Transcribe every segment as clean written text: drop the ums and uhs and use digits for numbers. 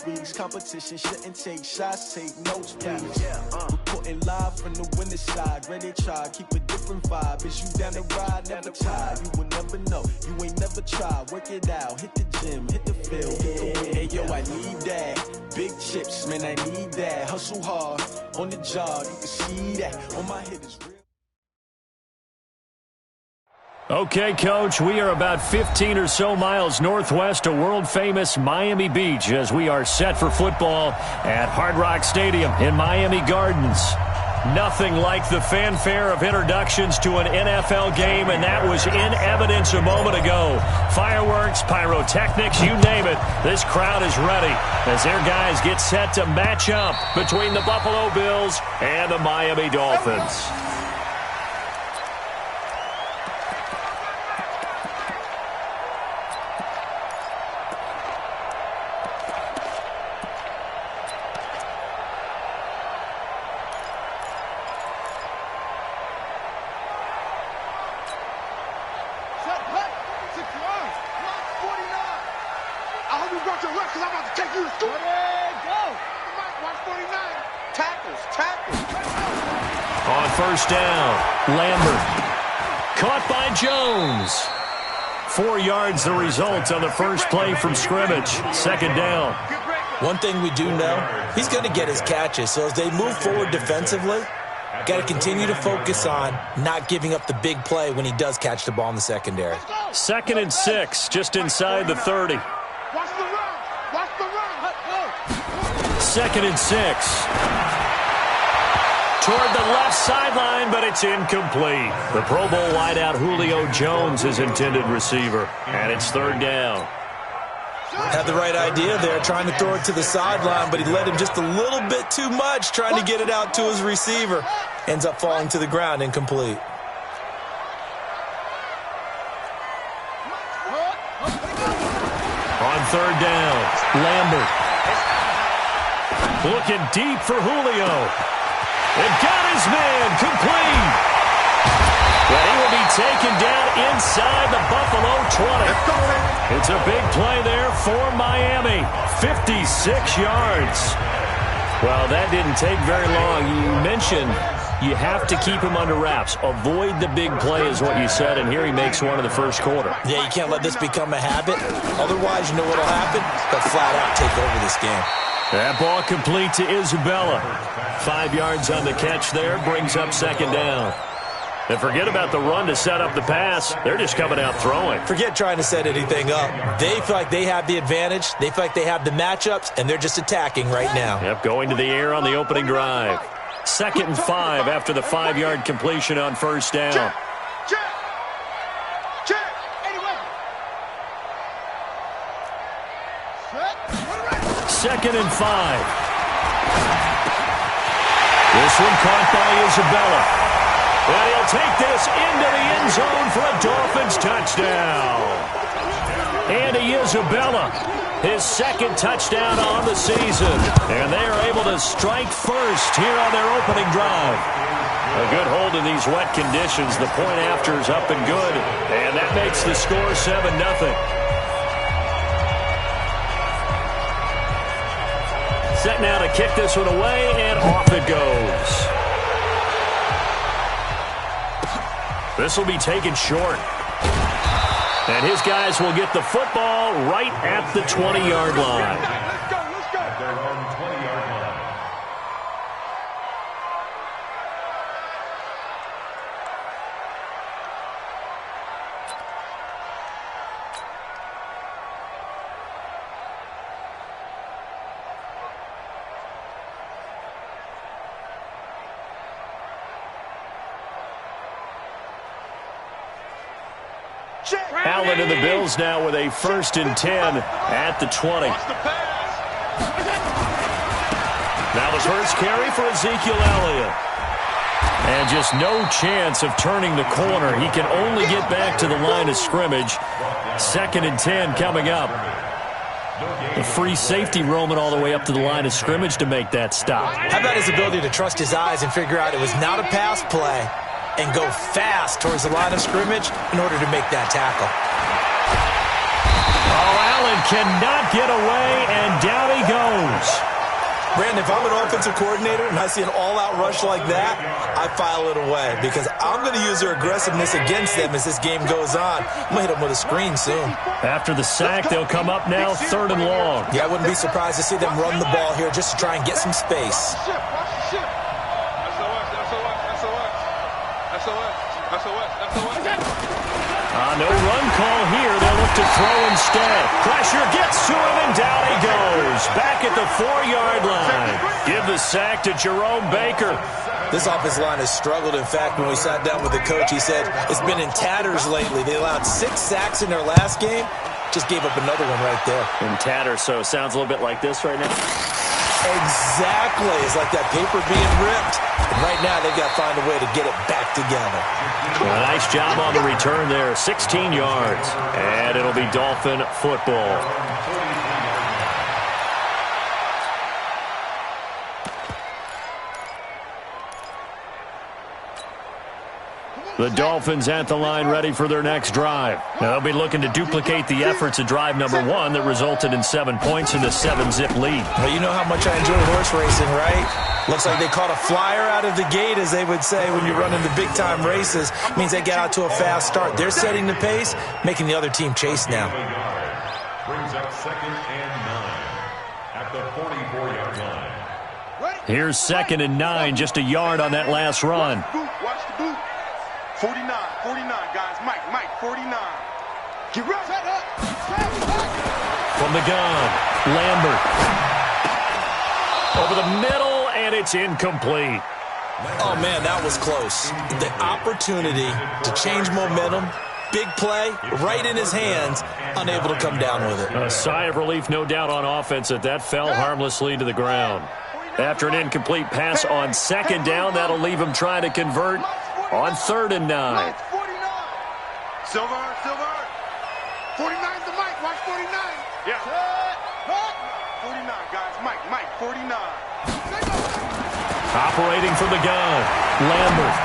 freeze. Competition shouldn't take shots, take notes, please. Reporting live from the winning side. Ready to try, keep a different vibe. Is you down the ride, never tired. You will never know, you ain't never tried. Work it out, hit the gym, hit the field, hit the win. Hey, yo, I need that. Big chips, man, I need that. Hustle hard, on the job, you can see that. On my head is real. Okay, Coach, we are about 15 or so miles northwest of world-famous Miami Beach as we are set for football at Hard Rock Stadium in Miami Gardens. Nothing like the fanfare of introductions to an NFL game, and that was in evidence a moment ago. Fireworks, pyrotechnics, you name it. This crowd is ready as their guys get set to match up between the Buffalo Bills and the Miami Dolphins. On first down, Lambert. Caught by Jones. 4 yards the result on the first play from scrimmage. Second down. One thing we do know, he's going to get his catches. So as they move forward defensively, got to continue to focus on not giving up the big play when he does catch the ball in the secondary. 2nd and 6, just inside the 30. Watch the run. Watch the run. 2nd and 6. Toward the left sideline, but it's incomplete. The Pro Bowl wideout Julio Jones is intended receiver, and it's 3rd down. Had the right idea there, trying to throw it to the sideline, but he led him just a little bit too much, trying to get it out to his receiver. Ends up falling to the ground, incomplete. On 3rd down, Lambert. Looking deep for Julio. They've got his man, complete. But he will be taken down inside the Buffalo 20. It's a big play there for Miami. 56 yards. Well, that didn't take very long. You mentioned you have to keep him under wraps. Avoid the big play is what you said, and here he makes one in the first quarter. Yeah, you can't let this become a habit. Otherwise, you know what will happen? They'll flat out take over this game. That ball complete to Isabella. 5 yards on the catch there, brings up 2nd down. And forget about the run to set up the pass. They're just coming out throwing. Forget trying to set anything up. They feel like they have the advantage. They feel like they have the matchups, and they're just attacking right now. Yep, going to the air on the opening drive. 2nd and 5 after the 5-yard completion on first down. Second and 5. This one caught by Isabella. And he'll take this into the end zone for a Dolphins touchdown. Andy Isabella, his 2nd touchdown on the season. And they are able to strike first here on their opening drive. A good hold in these wet conditions. The point after is up and good. And that makes the score 7-0. Set now to kick this one away, and off it goes. This will be taken short. And his guys will get the football right at the 20-yard line. Let's go. They're on the 20-yard line. Allen and the Bills now with a 1st and 10 at the 20. Now the first carry for Ezekiel Elliott. And just no chance of turning the corner. He can only get back to the line of scrimmage. 2nd and 10 coming up. The free safety roaming all the way up to the line of scrimmage to make that stop. How about his ability to trust his eyes and figure out it was not a pass play and go fast towards the line of scrimmage in order to make that tackle. Oh, Allen cannot get away, and down he goes. if I'm an offensive coordinator and I see an all-out rush like that, I file it away because I'm going to use their aggressiveness against them as this game goes on. I'm going to hit them with a screen soon. After the sack, they'll come up now 3rd and long. Yeah, I wouldn't be surprised to see them run the ball here just to try and get some space. No run call here. They'll look to throw instead. Pressure gets to him, and down he goes. Back at the 4-yard line. Give the sack to Jerome Baker. This offensive line has struggled. In fact, when we sat down with the coach, he said it's been in tatters lately. They allowed 6 sacks in their last game. Just gave up another one right there. In tatters, so it sounds a little bit like this right now. Exactly. It's like that paper being ripped. And right now, they've got to find a way to get it back together. Nice job on the return there. 16 yards. And it'll be Dolphin football. The Dolphins at the line ready for their next drive. They'll be looking to duplicate the efforts of drive number 1 that resulted in 7 points in the 7-zip lead. Well, you know how much I enjoy horse racing, right? Looks like they caught a flyer out of the gate, as they would say when you're running the big-time races. It means they get out to a fast start. They're setting the pace, making the other team chase now. Brings up 2nd and 9 at the 44-yard line. Here's 2nd and 9, just a yard on that last run. Watch the boot. 49, guys. Mike, 49. Get ready. Set up. From the gun, Lambert. Over the middle, and it's incomplete. Oh, man, that was close. The opportunity to change momentum, big play, right in his hands, unable to come down with it. A sigh of relief, no doubt, on offense that fell harmlessly to the ground. After an incomplete pass on 2nd down, that'll leave him trying to convert on 3rd and 9. Silver. 49's the Mike. Watch 49. Yeah. 49, guys. Mike, 49. Operating from the gun, Lambert.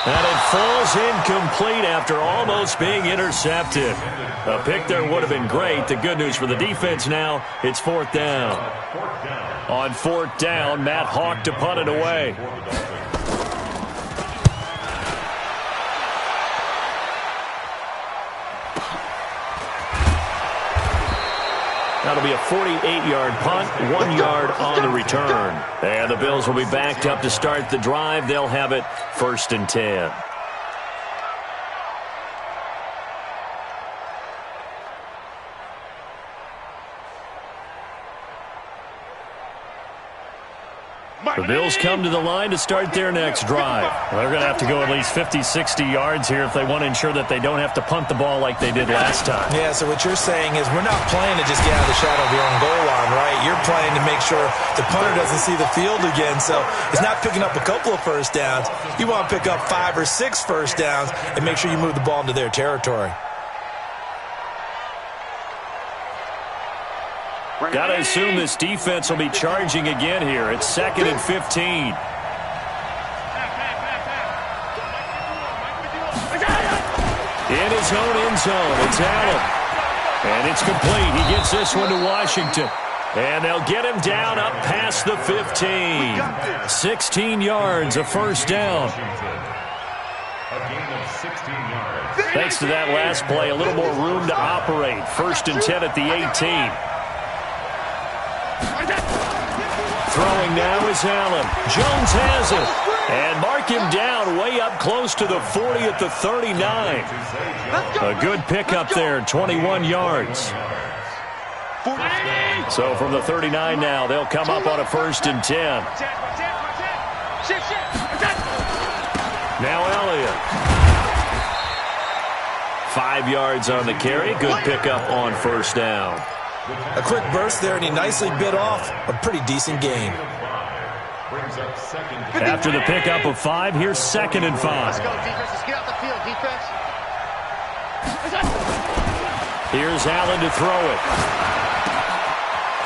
And it falls incomplete after almost being intercepted. A pick there would have been great. The good news for the defense now, it's 4th down. On 4th down, Matt Hawk to punt it away. That'll be a 48-yard punt, 1 yard on the return. And the Bills will be backed up to start the drive. They'll have it 1st and 10. The Bills come to the line to start their next drive. They're going to have to go at least 50, 60 yards here if they want to ensure that they don't have to punt the ball like they did last time. Yeah, so what you're saying is we're not playing to just get out of the shadow of your own goal line, right? You're playing to make sure the punter doesn't see the field again. So it's not picking up a couple of first downs. You want to pick up 5 or 6 first downs and make sure you move the ball into their territory. Got to assume this defense will be charging again here. It's 2nd and 15. In his own end zone, it's Allen. And it's complete. He gets this one to Washington. And they'll get him down up past the 15. 16 yards, a first down. A gain of 16 yards. Thanks to that last play, a little more room to operate. 1st and 10 at the 18. Throwing now is Allen. Jones has it. And mark him down way up close to the 40 at the 39. A good pickup there, 21 yards. So from the 39 now, they'll come up on a 1st and 10. Now Elliott. 5 yards on the carry. Good pickup on 1st down. A quick burst there, and he nicely bit off a pretty decent gain. After the pickup of 5, here's 2nd and 5. Let's go, defense. Let's get out the field, defense. Here's Allen to throw it.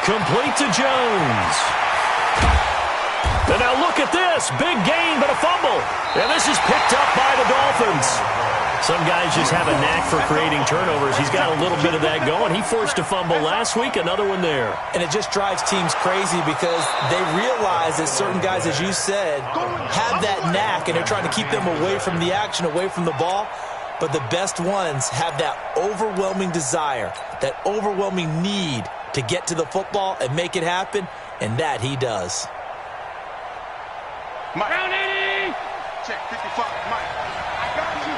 Complete to Jones. And now look at this. Big gain, but a fumble. And this is picked up by the Dolphins. Some guys just have a knack for creating turnovers. He's got a little bit of that going. He forced a fumble last week, another one there. And it just drives teams crazy because they realize that certain guys, as you said, have that knack, and they're trying to keep them away from the action, away from the ball. But the best ones have that overwhelming desire, that overwhelming need to get to the football and make it happen, and that he does. Mike. Round 80! Check 55, Mike. I got you.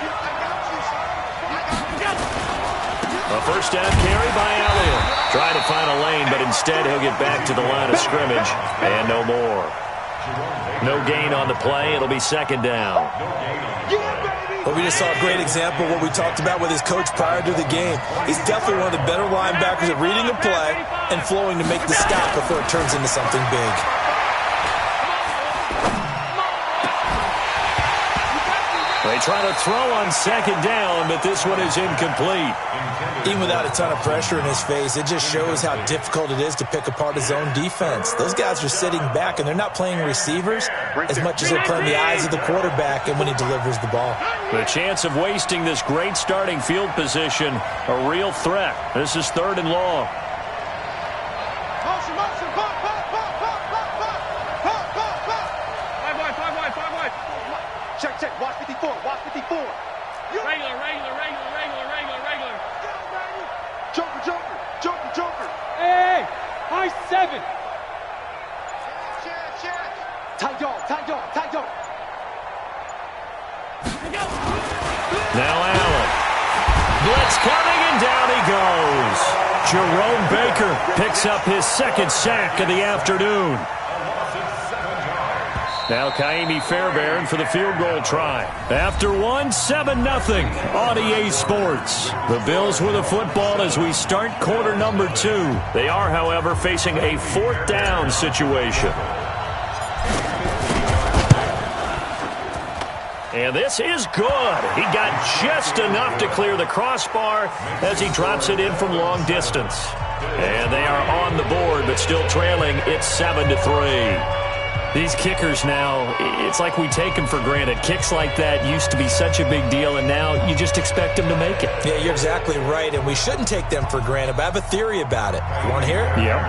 A first down carry by Elliott. Trying to find a lane, but instead he'll get back to the line of scrimmage, and no more. No gain on the play. It'll be second down. Well, we just saw a great example of what we talked about with his coach prior to the game. He's definitely one of the better linebackers at reading a play and flowing to make the stop before it turns into something big. They try to throw on second down, but this one is incomplete. Even without a ton of pressure in his face, it just shows how difficult it is to pick apart his own defense. Those guys are sitting back, and they're not playing receivers as much as they're playing the eyes of the quarterback and when he delivers the ball. The chance of wasting this great starting field position, a real threat. This is third and long. Motion, motion, pop, pop, pop, pop, pop, pop, pop, pop, pop. 5 wide, 5 wide, 5 wide. Check, check, watch 54, watch 54. Regular. Joker. Hey, high 7. Check. Tight dog. Now Allen. Blitz coming, and down he goes. Jerome Baker picks up his second sack of the afternoon. Now Kaimi Fairbairn for the field goal try. After one, 7-0 on EA Sports. The Bills with the football as we start quarter number 2. They are, however, facing a fourth down situation. And this is good. He got just enough to clear the crossbar as he drops it in from long distance. And they are on the board, but still trailing. It's 7-3. These kickers now, it's like we take them for granted. Kicks like that used to be such a big deal, and now you just expect them to make it. Yeah, you're exactly right, and we shouldn't take them for granted, but I have a theory about it. You want to hear it? Yep.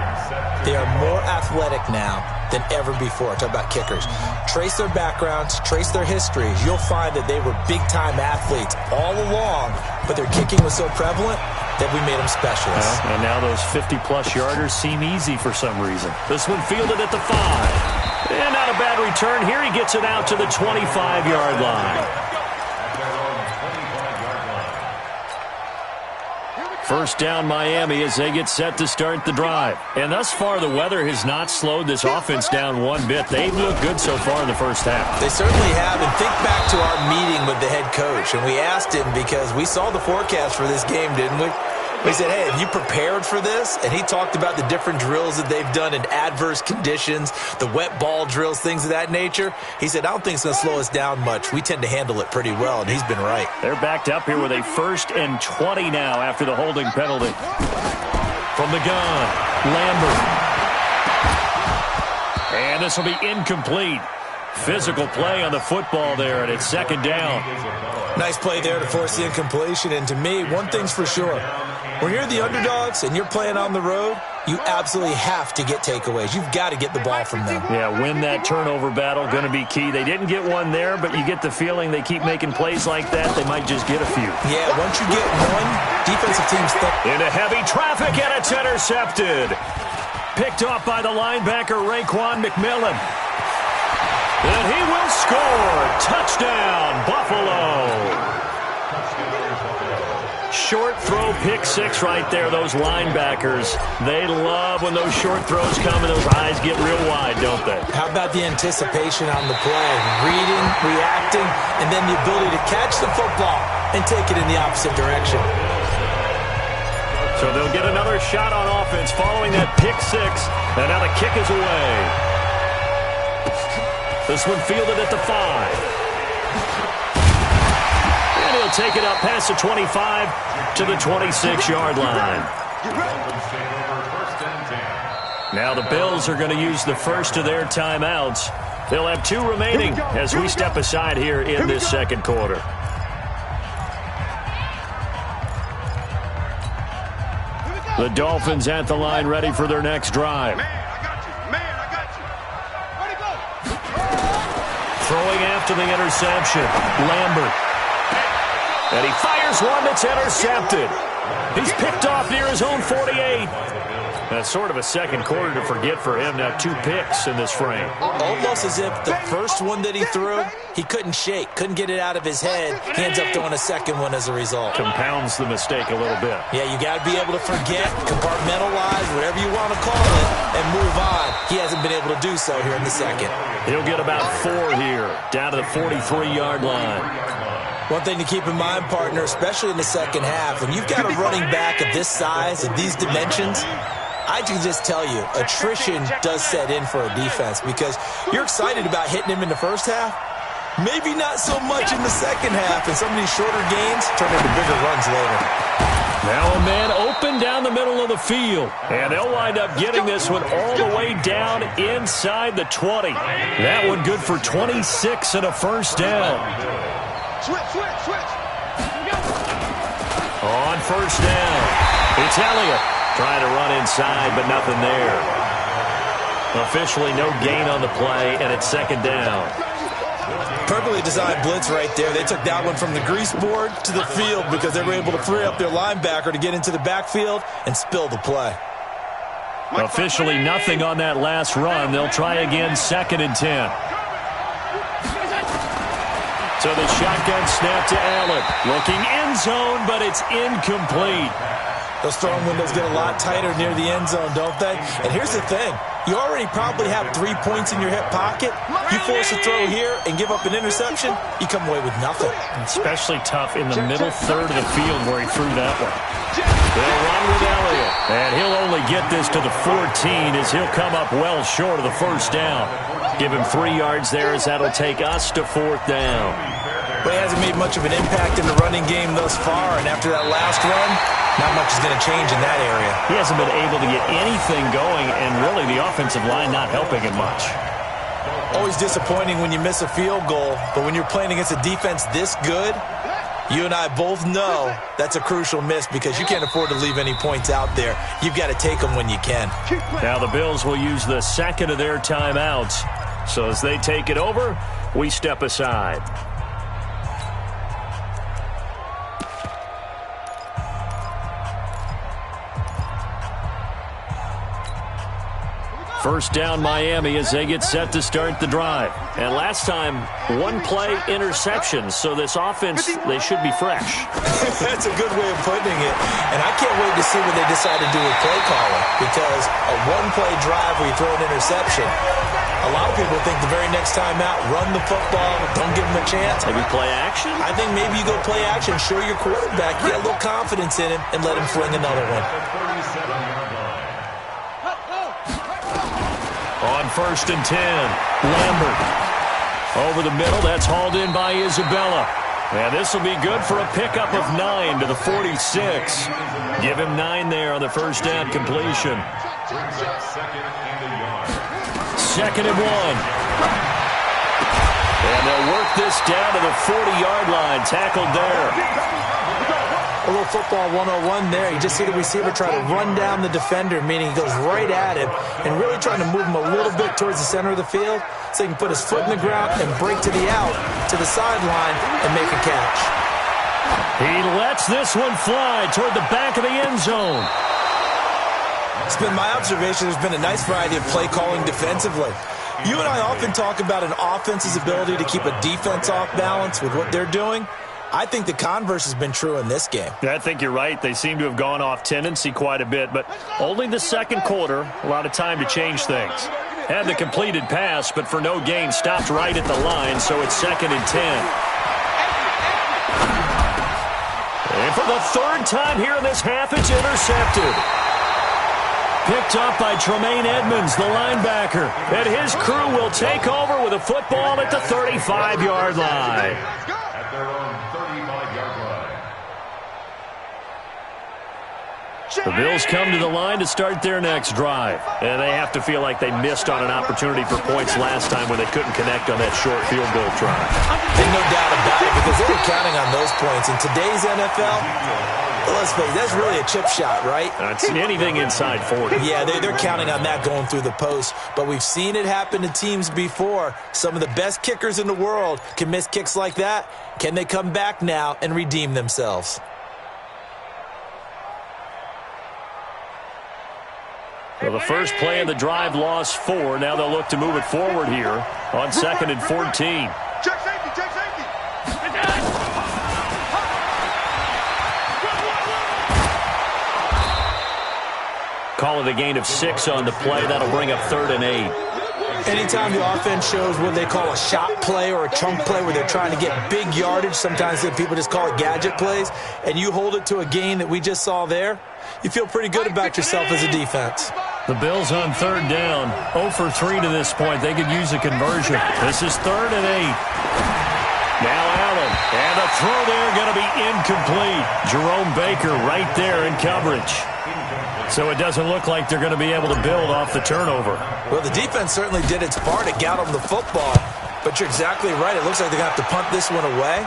They are more athletic now than ever before. Talk about kickers. Trace their backgrounds, trace their histories. You'll find that they were big-time athletes all along, but their kicking was so prevalent that we made them specialists. And now those 50-plus yarders seem easy for some reason. This one fielded at the 5. And not a bad return here. He gets it out to the 25-yard line. First down Miami as they get set to start the drive. And thus far, the weather has not slowed this offense down one bit. They've looked good so far in the first half. They certainly have. And think back to our meeting with the head coach. And we asked him because we saw the forecast for this game, didn't we? We said, hey, have you prepared for this? And he talked about the different drills that they've done in adverse conditions, the wet ball drills, things of that nature. He said, I don't think it's going to slow us down much. We tend to handle it pretty well, and he's been right. They're backed up here with a 1st and 20 now after the holding penalty. From the gun, Lambert. And this will be incomplete. Physical play on the football there, and it's second down. Nice play there to force the incompletion. And to me, one thing's for sure. When you're the underdogs and you're playing on the road, you absolutely have to get takeaways. You've got to get the ball from them. Yeah, win that turnover battle, going to be key. They didn't get one there, but you get the feeling they keep making plays like that, they might just get a few. Yeah, once you get one, defensive teams think. Into heavy traffic, and it's intercepted. Picked off by the linebacker, Raekwon McMillan. And he will score. Touchdown, Buffalo. Short throw, pick 6 right there. Those linebackers, they love when those short throws come and those eyes get real wide, don't they? How about the anticipation on the play? Reading, reacting, and then the ability to catch the football and take it in the opposite direction. So they'll get another shot on offense following that pick 6, and now the kick is away. This one fielded at the 5. And he'll take it up past the 25 to the 26-yard line. Now the Bills are going to use the first of their timeouts. They'll have 2 remaining as we step aside here in this second quarter. The Dolphins at the line ready for their next drive. Man, I got you. Man, I got you. Ready, go. Throwing after the interception, Lambert. And he fires one that's intercepted. He's picked off near his own 48. That's sort of a second quarter to forget for him. Now 2 picks in this frame. Almost as if the first one that he threw, he couldn't shake, couldn't get it out of his head. He ends up throwing a second one as a result. Compounds the mistake a little bit. Yeah, you got to be able to forget, compartmentalize, whatever you want to call it, and move on. He hasn't been able to do so here in the second. He'll get about 4 here, down to the 43-yard line. One thing to keep in mind, partner, especially in the second half, when you've got a running back of this size, of these dimensions, I can just tell you, attrition does set in for a defense because you're excited about hitting him in the first half. Maybe not so much in the second half, and some of these shorter gains turn into bigger runs later. Now a man open down the middle of the field, and they'll wind up getting this one all the way down inside the 20. That one good for 26 and a first down. Switch. On first down, it's Elliott. Trying to run inside, but nothing there. Officially no gain on the play, and it's second down. Perfectly designed blitz right there. They took that one from the grease board to the field because they were able to free up their linebacker to get into the backfield and spill the play. Officially nothing on that last run. They'll try again, second and 10. So the shotgun snap to Allen. Looking end zone, but it's incomplete. Those throwing windows get a lot tighter near the end zone, don't they? And here's the thing. You already probably have 3 points in your hip pocket. You force a throw here and give up an interception, you come away with nothing. Especially tough in the middle third of the field where he threw that one. They'll run with Elliott. And he'll only get this to the 14 as he'll come up well short of the first down. Give him 3 yards there as that'll take us to 4th down. Well, he hasn't made much of an impact in the running game thus far, and after that last run, not much is going to change in that area. He hasn't been able to get anything going, and really the offensive line not helping him much. Always disappointing when you miss a field goal, but when you're playing against a defense this good, you and I both know that's a crucial miss because you can't afford to leave any points out there. You've got to take them when you can. Now the Bills will use the second of their timeouts. So as they take it over, we step aside. First down Miami as they get set to start the drive. And last time, 1-play interception. So this offense, they should be fresh. That's a good way of putting it. And I can't wait to see what they decide to do with play calling. Because a 1-play drive where you throw an interception, a lot of people think the very next time out, run the football, don't give them a chance. Maybe play action? I think maybe you go play action, show your quarterback, get a little confidence in him, and let him fling another one. On first and 10, Lambert. Over the middle, that's hauled in by Isabella. And this will be good for a pickup of 9 to the 46. Give him 9 there on the first down completion. Second and 1. And they'll work this down to the 40-yard line. Tackled there. A little football 101 there. You just see the receiver try to run down the defender, meaning he goes right at him and really trying to move him a little bit towards the center of the field so he can put his foot in the ground and break to the out, to the sideline, and make a catch. He lets this one fly toward the back of the end zone. It's been my observation there's been a nice variety of play calling defensively. You and I often talk about an offense's ability to keep a defense off balance with what they're doing. I think the converse has been true in this game. I think you're right. They seem to have gone off tendency quite a bit, but only the second quarter, a lot of time to change things. Had the completed pass, but for no gain, stopped right at the line, so it's second and 10. And for the third time here in this half, it's intercepted. Picked up by Tremaine Edmonds, the linebacker. And his crew will take over with a football at the 35-yard line. At their own 35-yard line. The Bills come to the line to start their next drive. And they have to feel like they missed on an opportunity for points last time when they couldn't connect on that short field goal try. And no doubt about it, because they were counting on those points. In today's NFL, Let's face it, that's really a chip shot, right? It's anything inside 40. Yeah, they're counting on that going through the post. But we've seen it happen to teams before. Some of the best kickers in the world can miss kicks like that. Can they come back now and redeem themselves? Well, the first play of the drive lost 4. Now they'll look to move it forward here on 2nd and 14. Check safety, check safety. Call it a gain of 6 on the play. That'll bring up 3rd and 8. Anytime the offense shows what they call a shot play or a chunk play where they're trying to get big yardage, sometimes people just call it gadget plays, and you hold it to a gain that we just saw there, you feel pretty good about yourself as a defense. The Bills on 3rd down. 0 for 3 to this point. They could use a conversion. This is 3rd and 8. Now Allen. And a throw there going to be incomplete. Jerome Baker right there in coverage. So it doesn't look like they're going to be able to build off the turnover. Well, the defense certainly did its part to get them the football. But you're exactly right. It looks like they're going to have to punt this one away.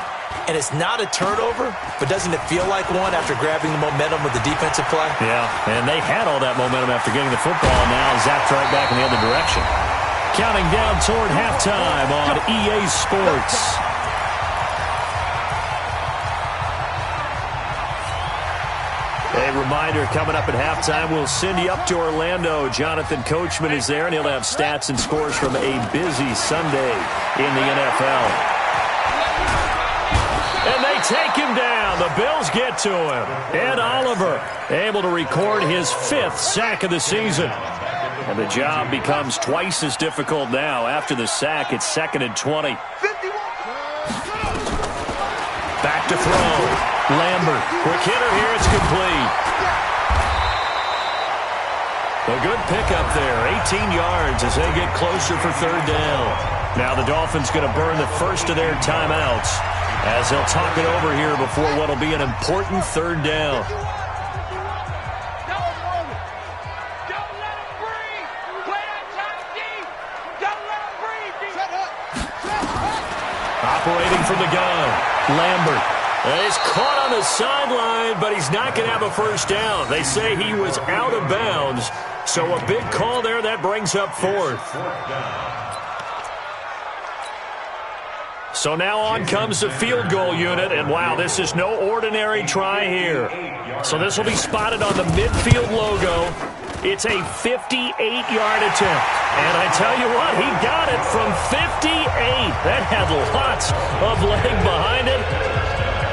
And it's not a turnover, but doesn't it feel like one after grabbing the momentum with the defensive play? Yeah, and they had all that momentum after getting the football, and now zapped right back in the other direction. Counting down toward halftime on EA Sports. A reminder, coming up at halftime, we'll send you up to Orlando. Jonathan Coachman is there, and he'll have stats and scores from a busy Sunday in the NFL. And they take him down. The Bills get to him. Ed Oliver able to record his 5th sack of the season. And the job becomes twice as difficult now. After the sack, it's 2nd and 20. Back to throw. Lambert, quick hitter here, it's complete. A good pickup there, 18 yards as they get closer for 3rd down. Now the Dolphins going to burn the first of their timeouts as they'll talk it over here before what will be an important 3rd down. Operating from the gun, Lambert. He's caught on the sideline, but he's not going to have a first down. They say he was out of bounds, so a big call there that brings up 4th. So now on comes the field goal unit, and wow, this is no ordinary try here. So this will be spotted on the midfield logo. It's a 58-yard attempt. And I tell you what, he got it from 58. That had lots of leg behind it.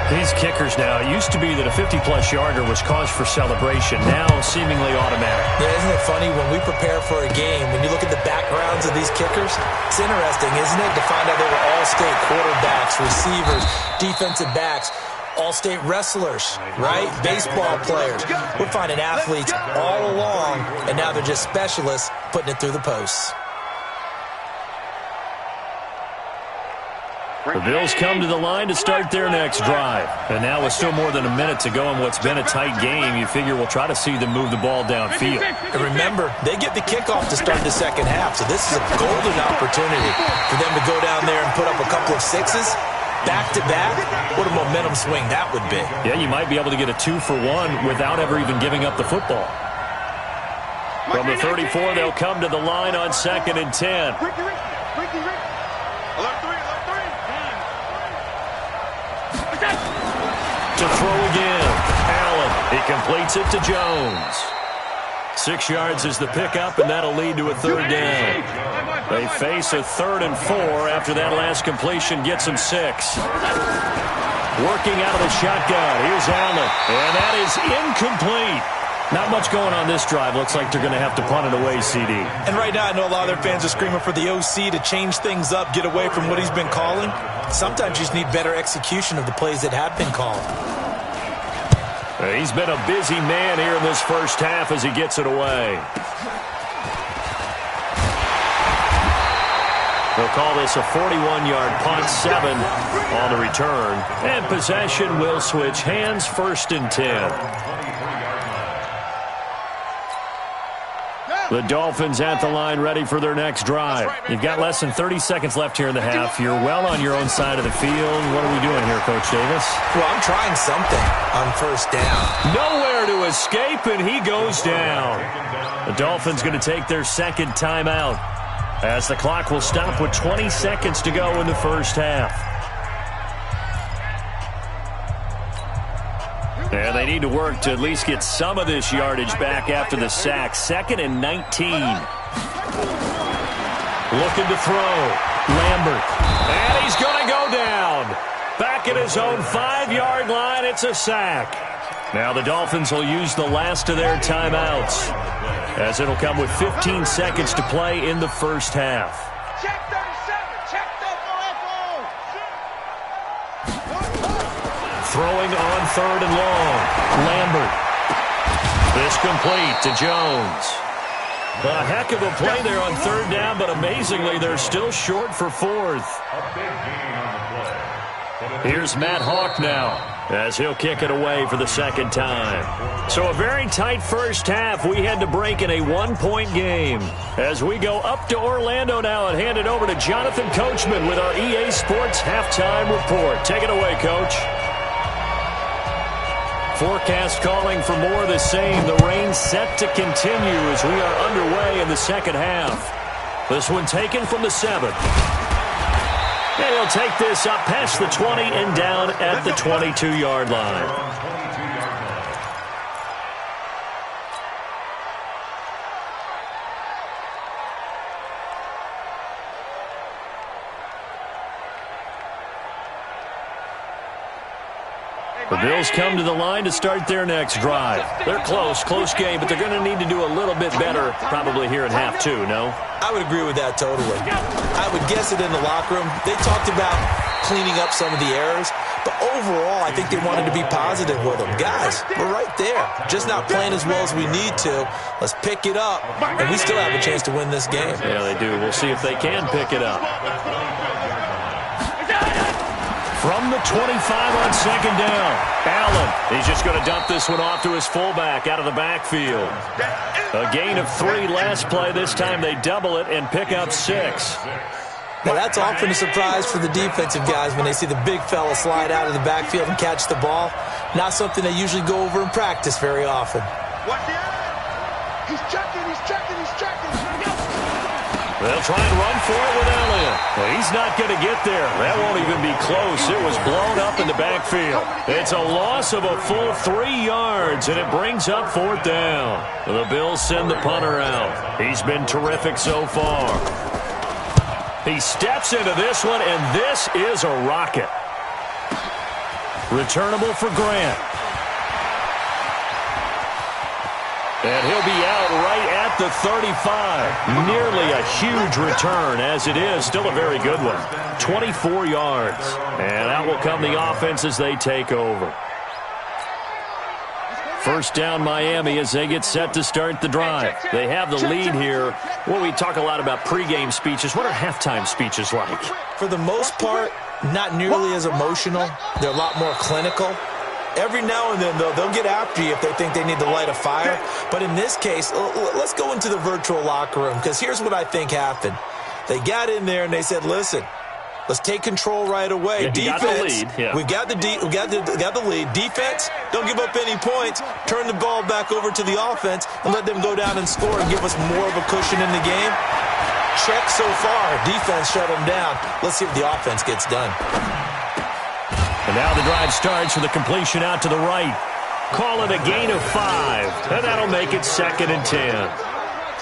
These kickers now, it used to be that a 50-plus yarder was cause for celebration. Now seemingly automatic. Yeah, isn't it funny when we prepare for a game, when you look at the backgrounds of these kickers, it's interesting, isn't it, to find out they were all-state quarterbacks, receivers, defensive backs, all-state wrestlers, right? Baseball players. We're finding athletes all along, and now they're just specialists putting it through the posts. The Bills come to the line to start their next drive. And now with still more than a minute to go in what's been a tight game, you figure we'll try to see them move the ball downfield. And remember, they get the kickoff to start the second half, so this is a golden opportunity for them to go down there and put up a couple of 6s. Back-to-back, what a momentum swing that would be. Yeah, you might be able to get a 2-for-1 without ever even giving up the football. From the 34, they'll come to the line on 2nd and 10. To throw again. Allen, he completes it to Jones. 6 yards is the pickup, and that'll lead to a 3rd down. They face a 3rd and 4 after that last completion gets them 6. Working out of the shotgun. Here's Allen, and that is incomplete. Not much going on this drive. Looks like they're going to have to punt it away, CD. And right now, I know a lot of their fans are screaming for the OC to change things up, get away from what he's been calling. Sometimes you just need better execution of the plays that have been called. He's been a busy man here in this first half as he gets it away. They'll call this a 41-yard punt, 7 on the return. And possession will switch hands, 1st and 10. The The Dolphins at the line, ready for their next drive. You've got less than 30 seconds left here in the half. You're well on your own side of the field. What are we doing here, Coach Davis? Well, I'm trying something on first down. Nowhere to escape, and he goes down. The Dolphins going to take their second timeout as the clock will stop with 20 seconds to go in the first half. And they need to work to at least get some of this yardage back after the sack. 2nd and 19. Looking to throw. Lambert. And he's going to go down. Back at his own 5-yard line. It's a sack. Now the Dolphins will use the last of their timeouts, as it'll come with 15 seconds to play in the first half. Check 37. Check Throwing on 3rd and long. Lambert. This complete to Jones. A heck of a play there on 3rd down, but amazingly, they're still short for 4th. Here's Matt Hawk now, as he'll kick it away for the second time. So a very tight first half. We had to break in a 1-point game. As we go up to Orlando now and hand it over to Jonathan Coachman with our EA Sports Halftime Report. Take it away, Coach. Forecast calling for more of the same. The rain set to continue as we are underway in the second half. This one taken from the 7. And he'll take this up past the 20 and down at the 22-yard line. The Bills come to the line to start their next drive. They're close game, but they're going to need to do a little bit better probably here in half 2, no? I would agree with that totally. I would guess it in the locker room. They talked about cleaning up some of the errors, but overall, I think they wanted to be positive with them. Guys, we're right there. Just not playing as well as we need to. Let's pick it up, and we still have a chance to win this game. Yeah, they do. We'll see if they can pick it up. From the 25 on 2nd down, Allen. He's just going to dump this one off to his fullback out of the backfield. A gain of 3 last play. This time they double it and pick up 6. Now that's often a surprise for the defensive guys when they see the big fella slide out of the backfield and catch the ball. Not something they usually go over in practice very often. He's checking. They'll try and run for it with Elliott. Well, he's not going to get there. That won't even be close. It was blown up in the backfield. It's a loss of a full 3 yards, and it brings up 4th down. The Bills send the punter out. He's been terrific so far. He steps into this one, and this is a rocket. Returnable for Grant. And he'll be out right at the 35. Nearly a huge return, as it is. Still a very good one. 24 yards. And out will come the offense as they take over. First down Miami as they get set to start the drive. They have the lead here. Well, we talk a lot about pregame speeches. What are halftime speeches like? For the most part, not nearly as emotional. They're a lot more clinical. Every now and then, though, they'll get after you if they think they need to light a fire. But in this case, let's go into the virtual locker room, because here's what I think happened. They got in there and they said, listen, let's take control right away. Yeah, defense, we've got the lead. Defense, don't give up any points. Turn the ball back over to the offense and let them go down and score and give us more of a cushion in the game. Check so far. Defense shut them down. Let's see if the offense gets done. And now the drive starts with a completion out to the right. Call it a gain of 5, and that'll make it 2nd and 10.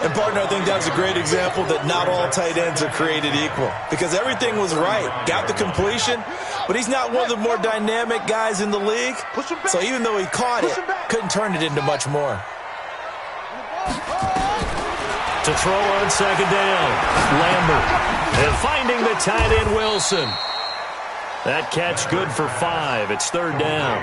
And, partner, I think that's a great example that not all tight ends are created equal, because everything was right. Got the completion, but he's not one of the more dynamic guys in the league. So even though he caught it, couldn't turn it into much more. To throw on 2nd down, Lambert. And finding the tight end, Wilson. That catch good for 5. It's 3rd down.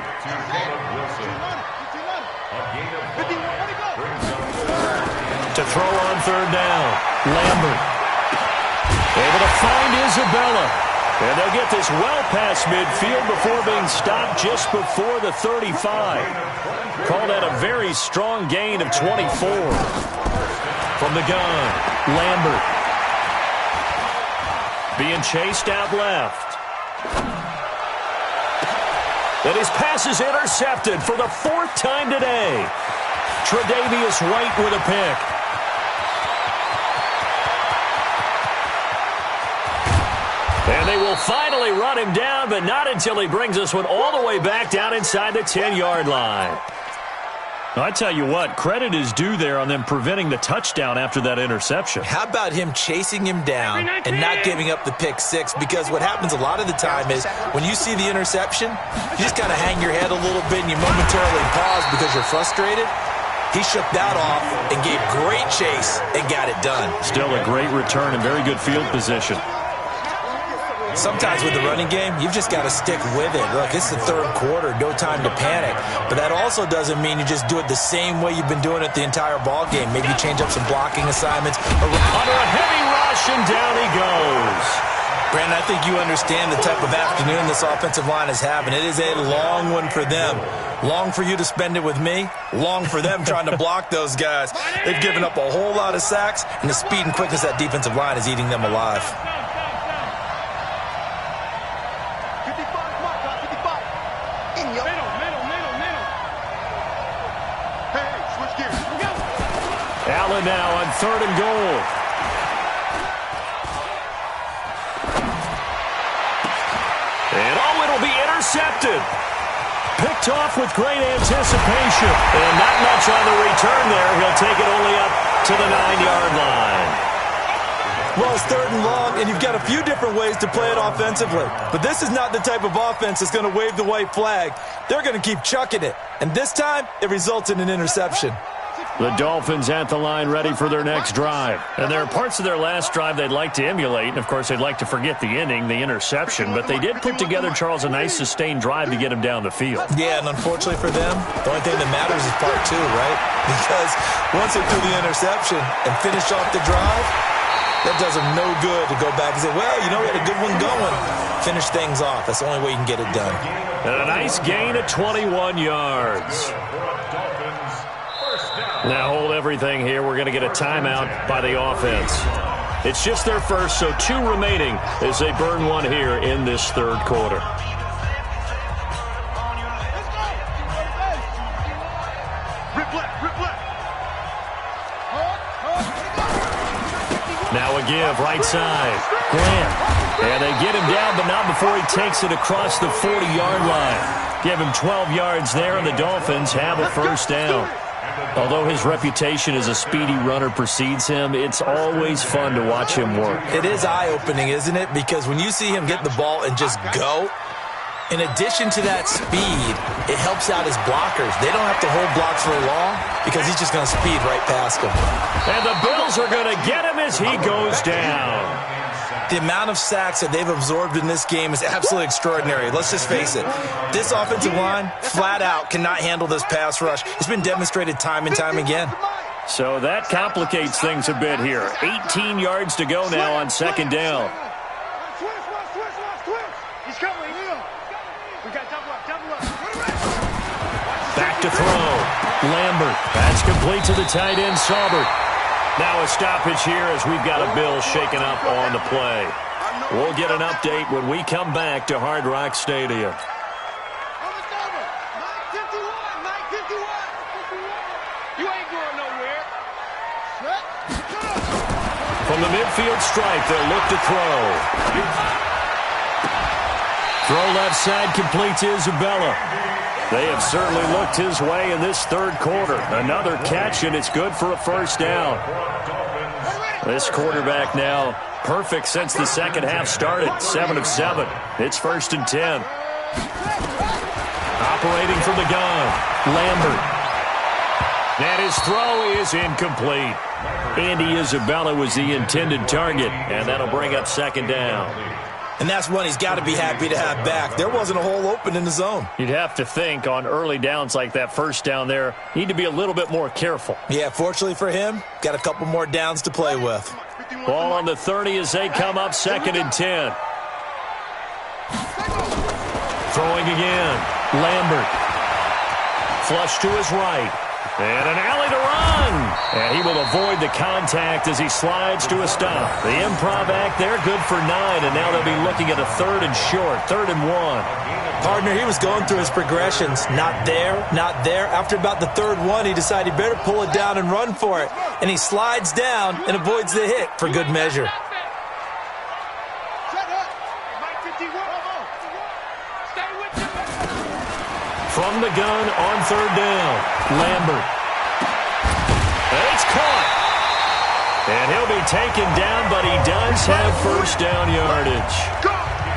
To throw on 3rd down, Lambert. Able to find Isabella. And they'll get this well past midfield before being stopped just before the 35. Call that a very strong gain of 24. From the gun, Lambert. Being chased out left. And his pass is intercepted for the 4th time today. Tre'Davious White with a pick. And they will finally run him down, but not until he brings this one all the way back down inside the 10-yard line. I tell you what, credit is due there on them preventing the touchdown after that interception. How about him chasing him down and not giving up the pick six? Because what happens a lot of the time is when you see the interception, you just kind of hang your head a little bit and you momentarily pause because you're frustrated. He shook that off and gave great chase and got it done. Still a great return and very good field position. Sometimes with the running game, you've just got to stick with it. Look, it's the 3rd quarter, no time to panic. But that also doesn't mean you just do it the same way you've been doing it the entire ball game. Maybe you change up some blocking assignments. Under a heavy rush, and down he goes. Brandon, I think you understand the type of afternoon this offensive line is having. It is a long one for them. Long for you to spend it with me. Long for them trying to block those guys. They've given up a whole lot of sacks, and the speed and quickness of that defensive line is eating them alive. Allen now on 3rd and goal. And it'll be intercepted. Picked off with great anticipation. And not much on the return there. He'll take it only up to the 9-yard line. Well, it's 3rd and long, and you've got a few different ways to play it offensively. But this is not the type of offense that's going to wave the white flag. They're going to keep chucking it. And this time, it results in an interception. The Dolphins at the line ready for their next drive. And there are parts of their last drive they'd like to emulate. And, of course, they'd like to forget the ending, the interception. But they did put together, Charles, a nice sustained drive to get him down the field. Yeah, and unfortunately for them, the only thing that matters is part 2, right? Because once they threw the interception and finished off the drive, that does them no good to go back and say, well, you know, we had a good one going. Finish things off. That's the only way you can get it done. And a nice gain of 21 yards. Now hold everything here. We're going to get a timeout by the offense. It's just their first, so 2 remaining as they burn one here in this 3rd quarter. Now a give, right side. Grant. And they get him down, but not before he takes it across the 40-yard line. Give him 12 yards there, and the Dolphins have a 1st down. Although his reputation as a speedy runner precedes him, it's always fun to watch him work. It is eye-opening, isn't it? Because when you see him get the ball and just go, in addition to that speed, it helps out his blockers. They don't have to hold blocks for long because he's just going to speed right past them. And the Bills are going to get him as he goes down. The amount of sacks that they've absorbed in this game is absolutely extraordinary. Let's just face it. This offensive line, flat out, cannot handle this pass rush. It's been demonstrated time and time again. So that complicates things a bit here. 18 yards to go now on 2nd down. Back to throw. Lambert. That's complete to the tight end, Saubert. Now a stoppage here as we've got a Bill shaken up on the play. We'll get an update when we come back to Hard Rock Stadium. From the midfield stripe, they'll look to throw. Throw left side complete to Isabella. They have certainly looked his way in this 3rd quarter. Another catch, and it's good for a 1st down. This quarterback now perfect since the 2nd half started. 7 of 7. It's 1st and 10. Operating from the gun, Lambert. And his throw is incomplete. Andy Isabella was the intended target, and that'll bring up 2nd down. And that's one he's got to be happy to have back. There wasn't a hole open in the zone. You'd have to think on early downs like that 1st down there, need to be a little bit more careful. Yeah, fortunately for him, got a couple more downs to play with. Ball on the 30 as they come up 2nd and 10. Throwing again. Lambert. Flush to his right. And an alley to run. And he will avoid the contact as he slides to a stop. The improv act there, good for 9. And now they'll be looking at a 3rd and short, 3rd and 1. Partner, he was going through his progressions. Not there, not there. After about the 3rd one, he decided he better pull it down and run for it. And he slides down and avoids the hit for good measure. From the gun on 3rd down, Lambert. And it's caught. And he'll be taken down, but he does have 1st down yardage.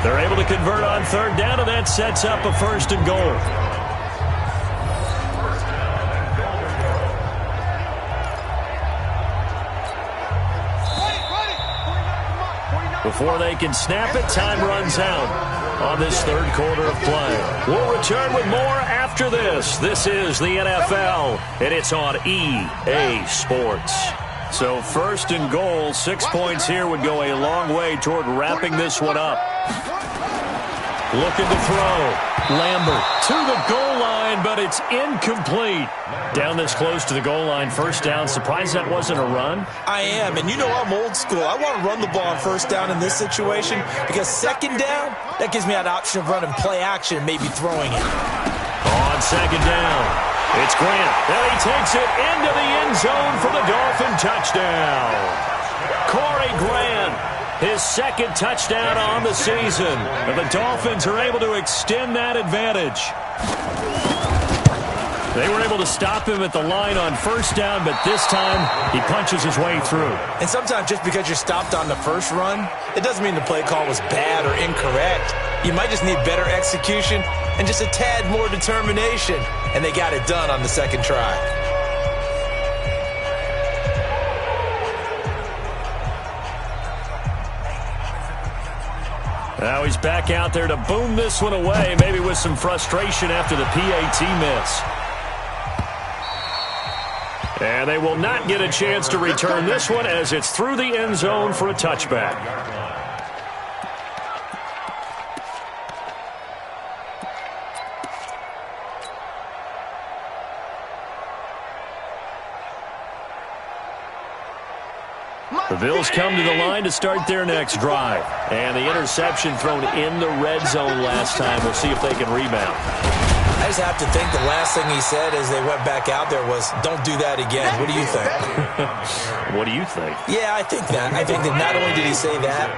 They're able to convert on 3rd down, and that sets up a 1st and goal. Before they can snap it, time runs out on this 3rd quarter of play. We'll return with more after this. This is the NFL, and it's on EA Sports. So 1st and goal, 6 points here would go a long way toward wrapping this one up. Looking to throw. Lambert to the goal line, but it's incomplete. Down this close to the goal line, 1st down. Surprised that wasn't a run? I am, and you know I'm old school. I want to run the ball on 1st down in this situation because 2nd down, that gives me an option of running play action and maybe throwing it. On 2nd down, it's Grant. And he takes it into the end zone for the Dolphin touchdown. Corey Grant. His 2nd touchdown on the season. And the Dolphins are able to extend that advantage. They were able to stop him at the line on 1st down, but this time he punches his way through. And sometimes just because you're stopped on the 1st run, it doesn't mean the play call was bad or incorrect. You might just need better execution and just a tad more determination. And they got it done on the 2nd try. Now he's back out there to boom this one away, maybe with some frustration after the PAT miss. And they will not get a chance to return this one as it's through the end zone for a touchback. The Bills come to the line to start their next drive. And the interception thrown in the red zone last time. We'll see if they can rebound. I just have to think the last thing he said as they went back out there was, don't do that again. What do you think? What do you think? Yeah, I think that. I think that not only did he say that,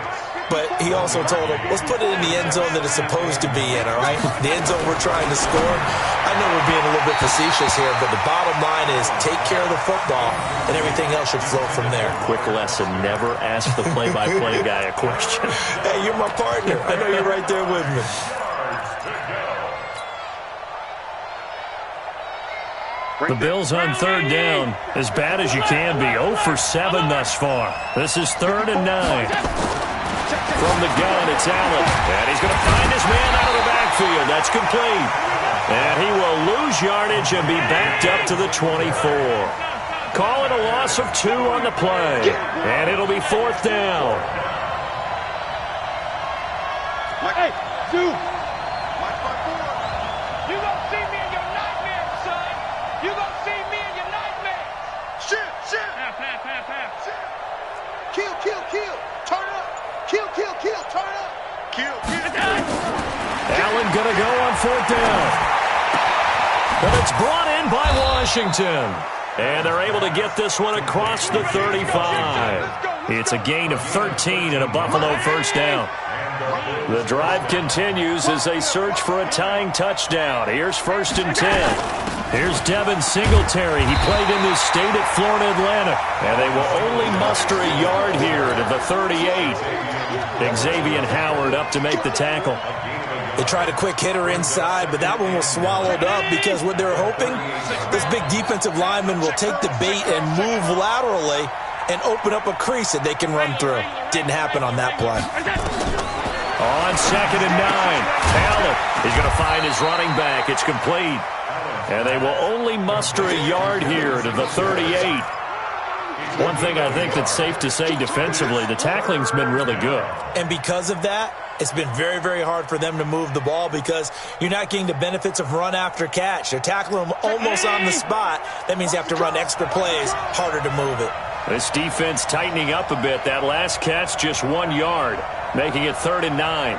but he also told him, let's put it in the end zone that it's supposed to be in, all right? The end zone we're trying to score. I know we're being a little bit facetious here, but the bottom line is take care of the football, and everything else should flow from there. Quick lesson, never ask the play-by-play guy a question. Hey, you're my partner. I know you're right there with me. The Bills on 3rd down, as bad as you can be. 0 for 7 thus far. This is 3rd and 9. From the gun, it's Allen. And he's going to find his man out of the backfield. That's complete. And he will lose yardage and be backed up to the 24. Call it a loss of 2 on the play. And it'll be 4th down. Hey, dude. Allen going to go on 4th down. But it's brought in by Washington. And they're able to get this one across the 35. It's a gain of 13 and a Buffalo 1st down. The drive continues as they search for a tying touchdown. Here's 1st and 10. Here's Devin Singletary. He played in this state at Florida Atlantic. And they will only muster a yard here to the 38. Xavier Howard up to make the tackle. They tried a quick hitter inside, but that one was swallowed up because what they're hoping, this big defensive lineman will take the bait and move laterally and open up a crease that they can run through. Didn't happen on that play. On 2nd and 9, Allen is going to find his running back. It's complete. And they will only muster a yard here to the 38. One thing I think that's safe to say defensively, the tackling's been really good. And because of that, it's been very, very hard for them to move the ball because you're not getting the benefits of run after catch. They're tackling them almost on the spot. That means you have to run extra plays, harder to move it. This defense tightening up a bit. That last catch just 1 yard, making it 3rd and 9.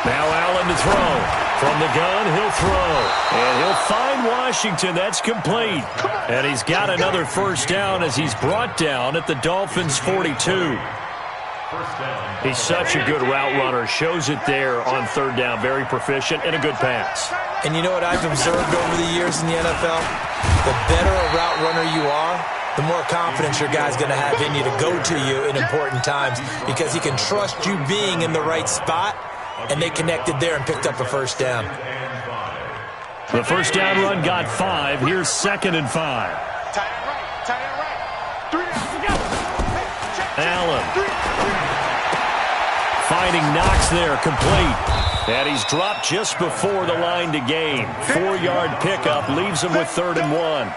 Now Allen to throw. From the gun, he'll throw. And he'll find Washington. That's complete. And he's got another first down as he's brought down at the Dolphins' 42. He's such a good route runner. Shows it there on 3rd down. Very proficient and a good pass. And you know what I've observed over the years in the NFL? The better a route runner you are, the more confidence your guy's going to have in you to go to you in important times because he can trust you being in the right spot, and they connected there and picked up a first down. The first down run got 5. Here's 2nd and 5. Allen. Finding Knox there, complete. And he's dropped just before the line to gain. 4-yard pickup leaves him with 3rd and 1.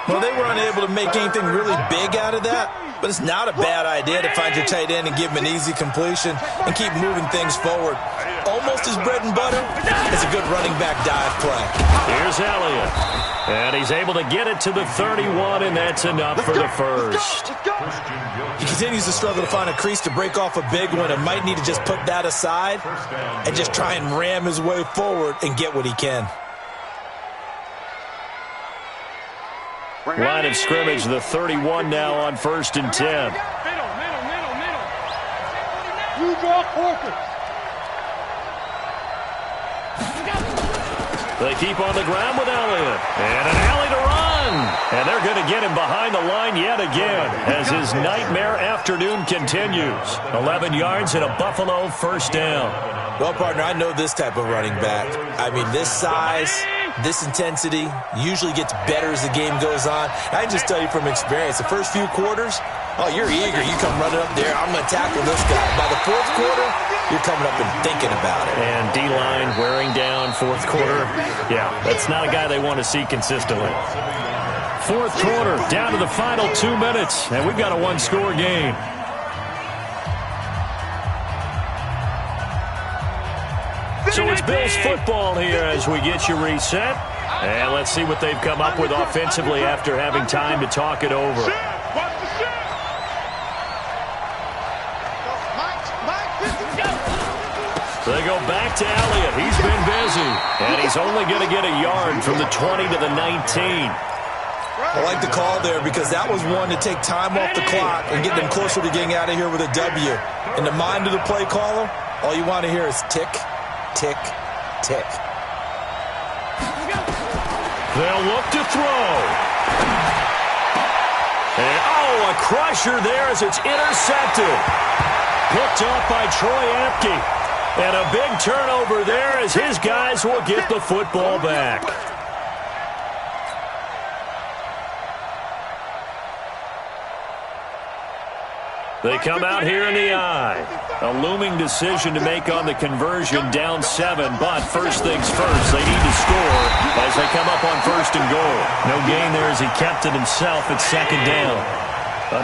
Well, they were unable to make anything really big out of that, but it's not a bad idea to find your tight end and give him an easy completion and keep moving things forward. Almost his bread and butter is a good running back dive play. Here's Elliott. And he's able to get it to the 31, and that's enough for the first. He continues to struggle to find a crease to break off a big one and might need to just put that aside and just try and ram his way forward and get what he can. Line of scrimmage, the 31 now on 1st and 10. You draw focus. They keep on the ground with Elliott. And an alley to run. And they're going to get him behind the line yet again as his nightmare afternoon continues. 11 yards and a Buffalo first down. Well, partner, I know this type of running back. I mean, this size, this intensity usually gets better as the game goes on. I can just tell you from experience, the first few quarters, oh, you're eager. You come running up there, I'm going to tackle this guy. By the 4th quarter, you're coming up and thinking about it. And D-line wearing down 4th quarter. Yeah, that's not a guy they want to see consistently. 4th quarter, down to the final 2 minutes, and we've got a 1-score game. So it's Bills football here as we get you reset. And let's see what they've come up with offensively after having time to talk it over. They go back to Elliott. He's been busy. And he's only going to get a yard from the 20 to the 19. I like the call there because that was one to take time off the clock and get them closer to getting out of here with a W. In the mind of the play caller, all you want to hear is tick, tick, tick. They'll look to throw. And, a crusher there as it's intercepted. Picked off by Troy Apke. And a big turnover there as his guys will get the football back. They come out here in the eye. A looming decision to make on the conversion, down 7. But first things first, they need to score as they come up on 1st and goal. No gain there as he kept it himself at 2nd down.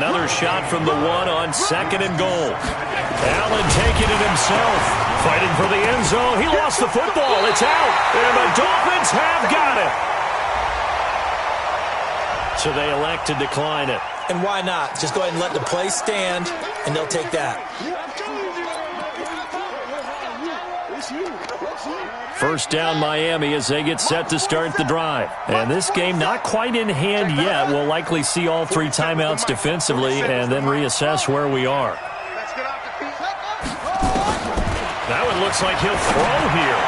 Another shot from the 1 on 2nd and goal. Allen taking it himself. Fighting for the end zone. He lost the football. It's out. And the Dolphins have got it. So they elect to decline it. And why not? Just go ahead and let the play stand, and they'll take that. First down Miami as they get set to start the drive. And this game not quite in hand yet. We'll likely see all 3 timeouts defensively and then reassess where we are. Now it looks like he'll throw here.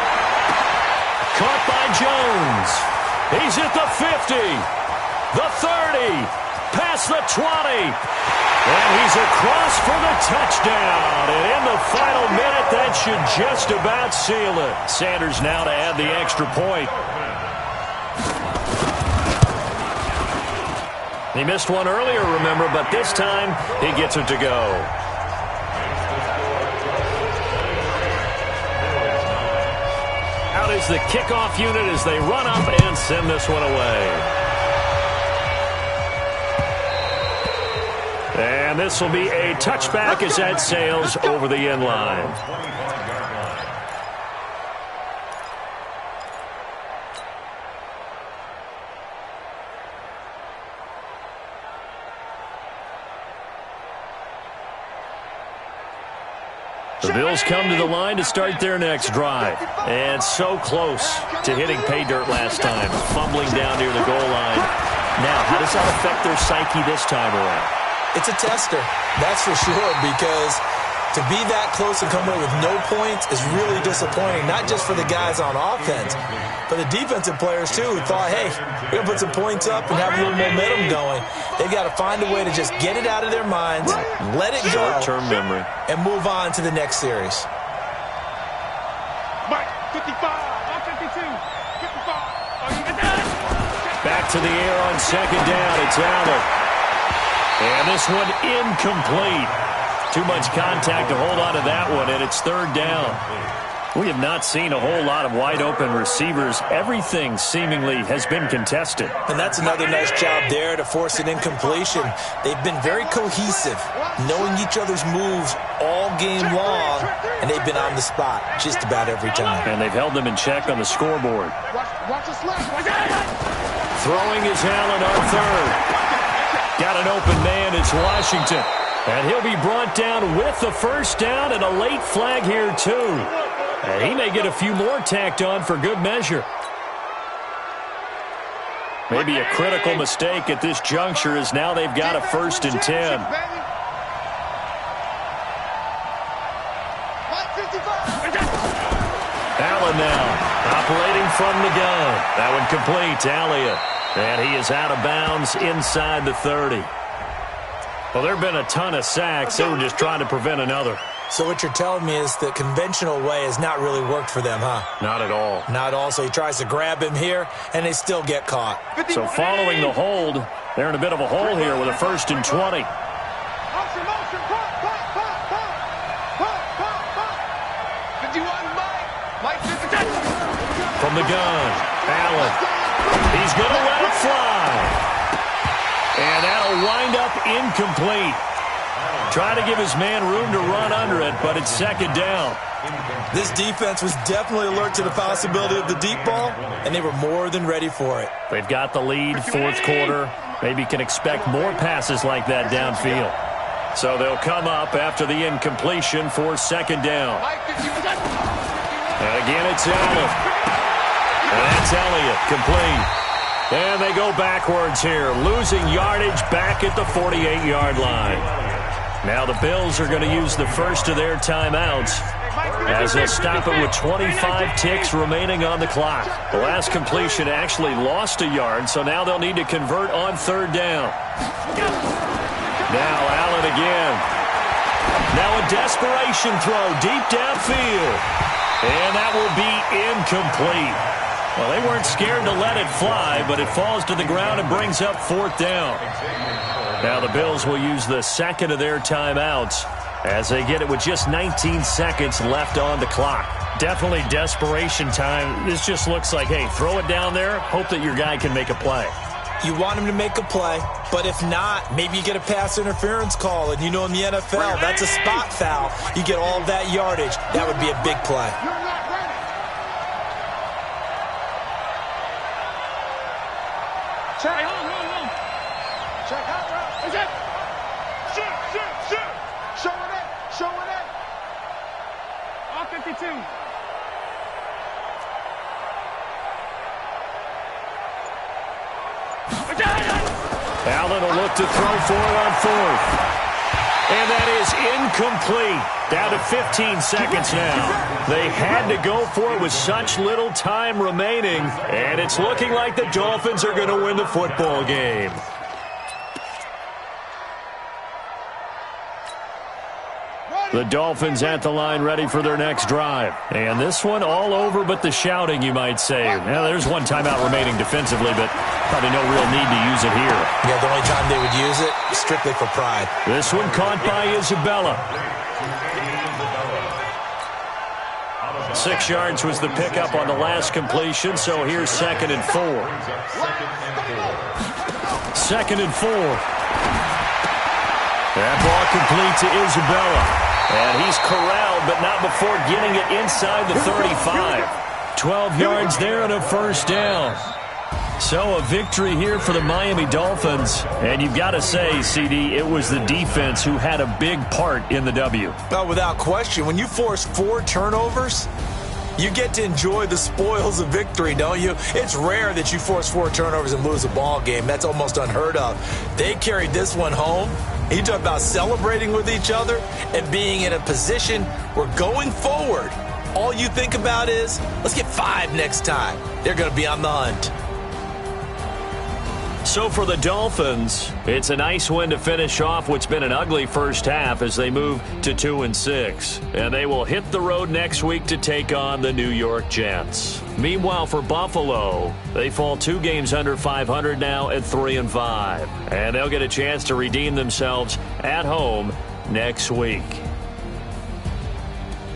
Caught by Jones. He's at the 50, the 30. Past the 20. And he's across for the touchdown. And in the final minute, that should just about seal it. Sanders now to add the extra point. He missed one earlier, remember, but this time he gets it to go. Out is the kickoff unit as they run up and send this one away. And this will be a touchback as that sails over the end line. The Bills come to the line to start their next drive. And so close to hitting pay dirt last time, fumbling down near the goal line. Now, how does that affect their psyche this time around? It's a tester, that's for sure, because to be that close and come away with no points is really disappointing, not just for the guys on offense, but the defensive players, too, who thought, hey, we're going to put some points up and have a little momentum going. They've got to find a way to just get it out of their minds, let it go, short-term memory, and move on to the next series. Mike, 55, 52, 55. Back to the air on second down. It's Allen. And this one incomplete. Too much contact to hold on to that one, and it's third down. We have not seen a whole lot of wide-open receivers. Everything seemingly has been contested. And that's another nice job there to force an incompletion. They've been very cohesive, knowing each other's moves all game long, and they've been on the spot just about every time. And they've held them in check on the scoreboard. Throwing is Allen on third. Got an open man, it's Washington. And he'll be brought down with the first down and a late flag here, too. And he may get a few more tacked on for good measure. Maybe a critical mistake at this juncture as now they've got a 1st and 10. Allen now, operating from the gun. That one complete to Elliott. And he is out of bounds inside the 30. Well, there have been a ton of sacks. They were just trying to prevent another. So what you're telling me is the conventional way has not really worked for them, huh? Not at all. Not at all. So he tries to grab him here, and they still get caught. So following the hold, they're in a bit of a hole here with a 1st and 20. From the gun, Allen. He's going to let it fly. And that'll wind up incomplete. Try to give his man room to run under it, but it's second down. This defense was definitely alert to the possibility of the deep ball, and they were more than ready for it. They've got the lead, fourth quarter. Maybe can expect more passes like that downfield. So they'll come up after the incompletion for second down. And again, it's Allen. And that's Elliott, complete. And they go backwards here, losing yardage back at the 48-yard line. Now the Bills are going to use the first of their timeouts as they'll stop it with 25 ticks remaining on the clock. The last completion actually lost a yard, so now they'll need to convert on third down. Now Allen again. Now a desperation throw deep downfield. And that will be incomplete. Well, they weren't scared to let it fly, but it falls to the ground and brings up fourth down. Now the Bills will use the second of their timeouts as they get it with just 19 seconds left on the clock. Definitely desperation time. This just looks like, hey, throw it down there, hope that your guy can make a play. You want him to make a play, but if not, maybe you get a pass interference call, and you know in the NFL, that's a spot foul. You get all that yardage. That would be a big play. Check. Check out route. Is it? Shoot. Showing it. All 52. Allen will look to throw for it on fourth. And that is incomplete. Down to 15 seconds now. They had to go for it with such little time remaining. And it's looking like the Dolphins are going to win the football game. The Dolphins at the line ready for their next drive. And this one all over but the shouting, you might say. Now, there's one timeout remaining defensively, but probably no real need to use it here. Yeah, the only time they would use it, strictly for pride. This one caught by Isabella. 6 yards was the pickup on the last completion, so here's 2nd and 4. 2nd and 4. That ball complete to Isabella. And he's corralled, but not before getting it inside the 35. 12 yards there and a first down. So a victory here for the Miami Dolphins. And you've got to say, CD, it was the defense who had a big part in the W. Well, without question, when you force 4 turnovers, you get to enjoy the spoils of victory, don't you? It's rare that you force 4 turnovers and lose a ball game. That's almost unheard of. They carried this one home. You talk about celebrating with each other and being in a position where going forward, all you think about is, let's get 5 next time. They're going to be on the hunt. So for the Dolphins, it's a nice win to finish off what's been an ugly first half as they move to 2-6. And they will hit the road next week to take on the New York Jets. Meanwhile, for Buffalo, they fall 2 games under 500 now at 3-5. And they'll get a chance to redeem themselves at home next week.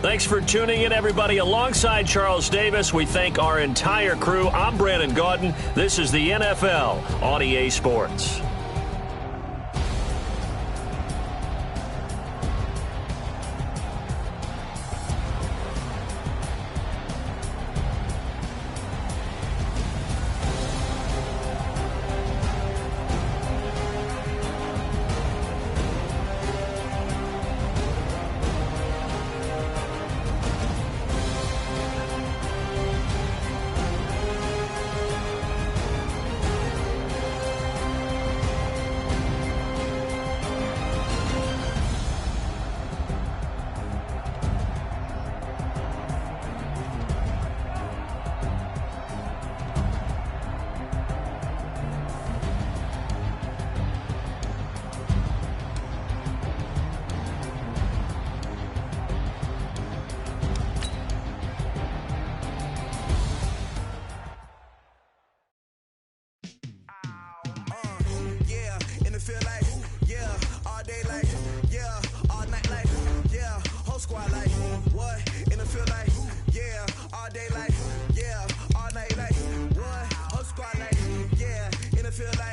Thanks for tuning in, everybody. Alongside Charles Davis, we thank our entire crew. I'm Brandon Gaudin. This is the NFL on EA Sports. Feel like